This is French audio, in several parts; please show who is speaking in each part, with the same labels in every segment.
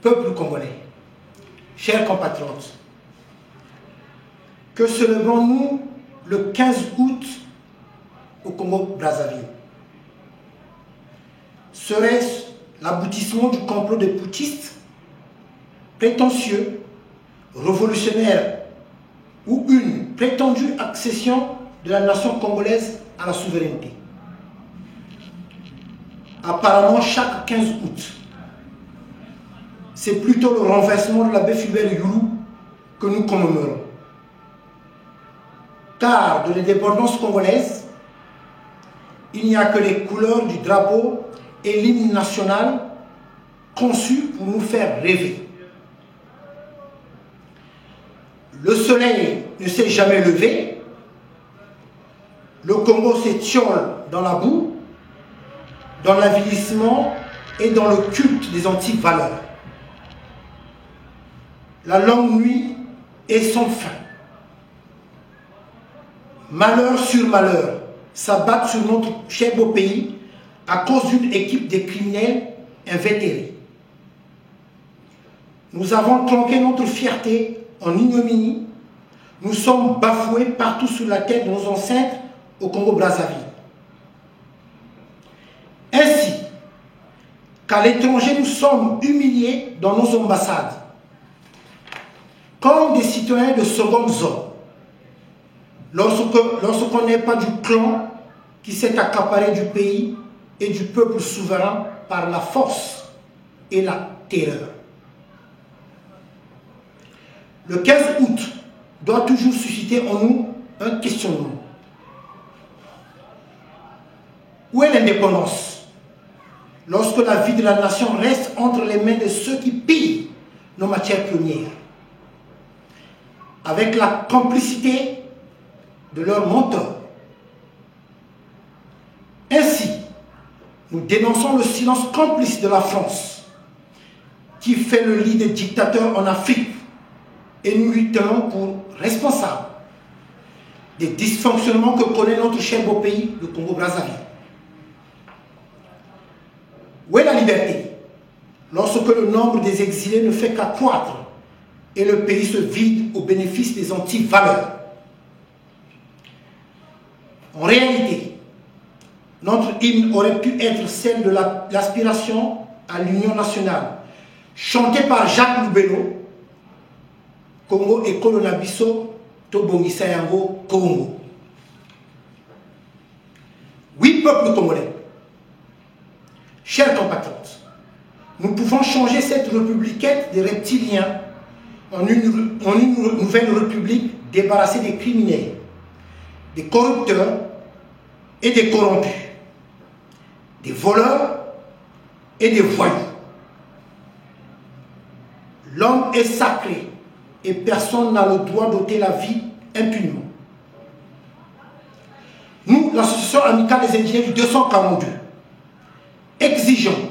Speaker 1: peuple congolais, chers compatriotes, que célébrons-nous le 15 août au Congo-Brazzaville? Serait-ce l'aboutissement du complot des putschistes, prétentieux, révolutionnaires, ou une prétendue accession de la nation congolaise à la souveraineté? Apparemment, chaque 15 août, c'est plutôt le renversement de l'abbé Fulbert Yulu que nous commémorons. Car de l'indépendance congolaise, il n'y a que les couleurs du drapeau et l'hymne national conçus pour nous faire rêver. Le soleil ne s'est jamais levé, le Congo s'étiole dans la boue, dans l'avilissement et dans le culte des antiques valeurs. La longue nuit est sans fin. Malheur sur malheur s'abattent sur notre cher beau pays à cause d'une équipe de criminels invétérés. Nous avons tronqué notre fierté en ignominie. Nous sommes bafoués partout sur la tête de nos ancêtres au Congo-Brazzaville. Ainsi qu'à l'étranger, nous sommes humiliés dans nos ambassades, comme des citoyens de seconde zone, lorsqu'on n'est pas du clan qui s'est accaparé du pays et du peuple souverain par la force et la terreur. Le 15 août doit toujours susciter en nous un questionnement. Où est l'indépendance lorsque la vie de la nation reste entre les mains de ceux qui pillent nos matières premières, avec la complicité de leurs mentors? Ainsi, nous dénonçons le silence complice de la France, qui fait le lit des dictateurs en Afrique, et nous lui tenons pour responsables des dysfonctionnements que connaît notre cher beau pays, le Congo-Brazzaville. Où est la liberté lorsque le nombre des exilés ne fait qu'accroître et le pays se vide au bénéfice des antiques valeurs? En réalité, notre hymne aurait pu être celle de l'aspiration à l'union nationale, chantée par Jacques Loubello, Congo et Kolonabiso, Tobongisa Yango, Congo. Oui, peuple congolais, chers compatriotes, nous pouvons changer cette républiquette des reptiliens en une nouvelle république débarrassée des criminels, des corrupteurs et des corrompus, des voleurs et des voyous. L'homme est sacré et personne n'a le droit d'ôter la vie impunément. Nous, l'association amicale des ingénieurs du 242, exigeons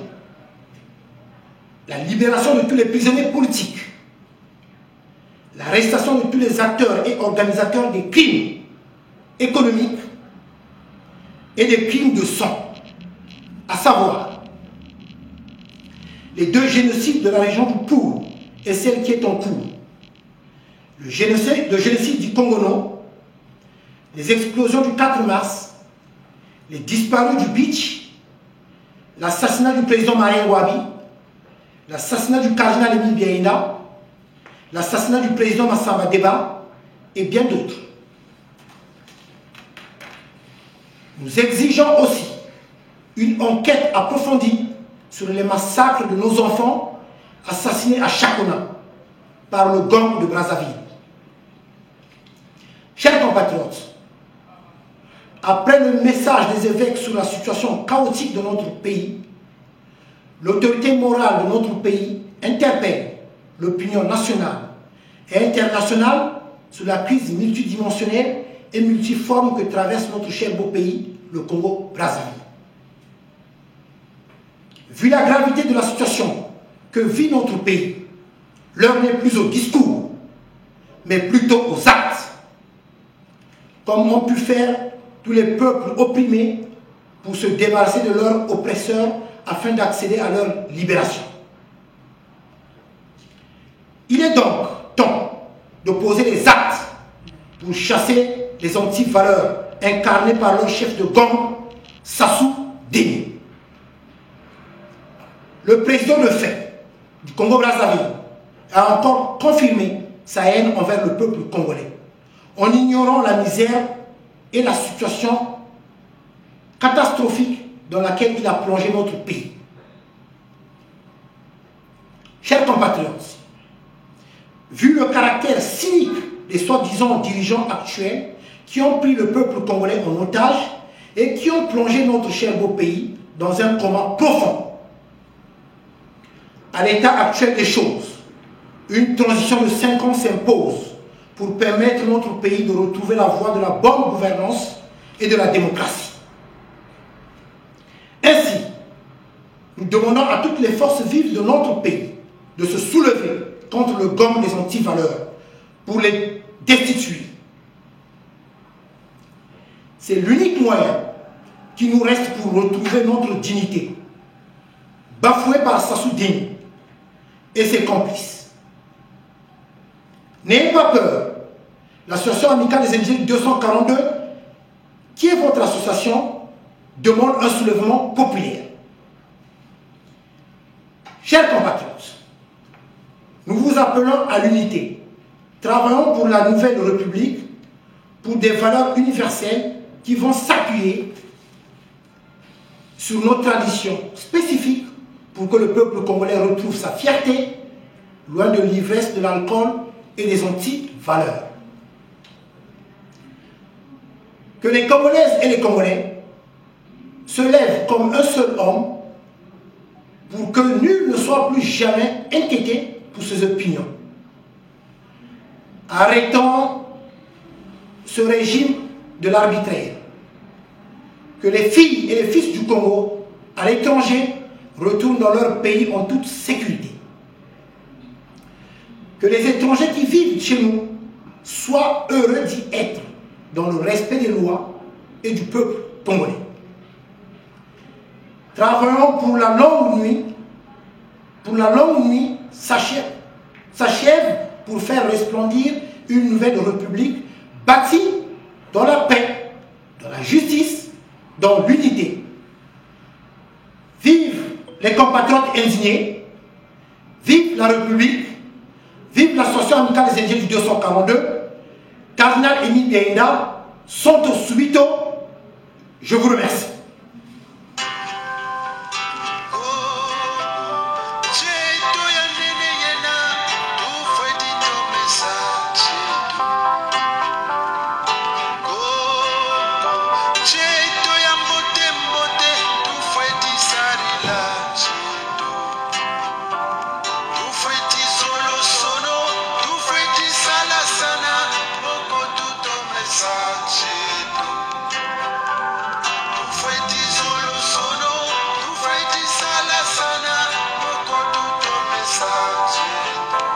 Speaker 1: la libération de tous les prisonniers politiques, l'arrestation de tous les acteurs et organisateurs des crimes économiques et des crimes de sang, à savoir les deux génocides de la région du Poul et celle qui est en cours, le génocide du Congo-Nord, les explosions du 4 mars, les disparus du Beach, l'assassinat du président Marien Wabi, l'assassinat du cardinal Émile Biaïna, l'assassinat du président Massamba Deba et bien d'autres. Nous exigeons aussi une enquête approfondie sur les massacres de nos enfants assassinés à Chakona par le gang de Brazzaville. Chers compatriotes, après le message des évêques sur la situation chaotique de notre pays, l'autorité morale de notre pays interpelle l'opinion nationale et internationale sur la crise multidimensionnelle et multiforme que traverse notre cher beau pays, le Congo-Brazzaville. Vu la gravité de la situation que vit notre pays, l'heure n'est plus au discours, mais plutôt aux actes, comme ont pu faire tous les peuples opprimés pour se débarrasser de leurs oppresseurs afin d'accéder à leur libération. Il est donc temps de poser les actes pour chasser les anti-valeurs incarnées par leur chef de gang, Sassou Deni. Le président de fait du Congo-Brazzaville a encore confirmé sa haine envers le peuple congolais, en ignorant la misère et la situation catastrophique dans laquelle il a plongé notre pays. Chers compatriotes, vu le caractère cynique des soi-disant dirigeants actuels qui ont pris le peuple congolais en otage et qui ont plongé notre cher beau pays dans un coma profond, à l'état actuel des choses, une transition de 5 ans s'impose pour permettre à notre pays de retrouver la voie de la bonne gouvernance et de la démocratie. Ainsi, nous demandons à toutes les forces vives de notre pays de se soulever contre le gang des anti-valeurs pour les destituer. C'est l'unique moyen qui nous reste pour retrouver notre dignité, bafouée par Sassou Deni et ses complices. N'ayez pas peur. L'association amicale des indigènes 242, qui est votre association, demande un soulèvement populaire. Chers compatriotes, nous vous appelons à l'unité. Travaillons pour la nouvelle République, pour des valeurs universelles qui vont s'appuyer sur nos traditions spécifiques pour que le peuple congolais retrouve sa fierté, loin de l'ivresse de l'alcool et des anti-valeurs. Que les Congolaises et les Congolais se lèvent comme un seul homme pour que nul ne soit plus jamais inquiété pour ses opinions. Arrêtons ce régime de l'arbitraire. Que les filles et les fils du Congo à l'étranger retournent dans leur pays en toute sécurité. Que les étrangers qui vivent chez nous soient heureux d'y être dans le respect des lois et du peuple congolais. Travaillons pour la longue nuit. Pour la longue nuit s'achève pour faire resplendir une nouvelle république bâtie dans la paix, dans la justice, dans l'unité. Vive les compatriotes indignés, vive la République, vive l'association amicale des indigènes du 242, Cardinal Émile Biaïda, Santo Subito, je vous remercie.
Speaker 2: Sana, moko tuto message.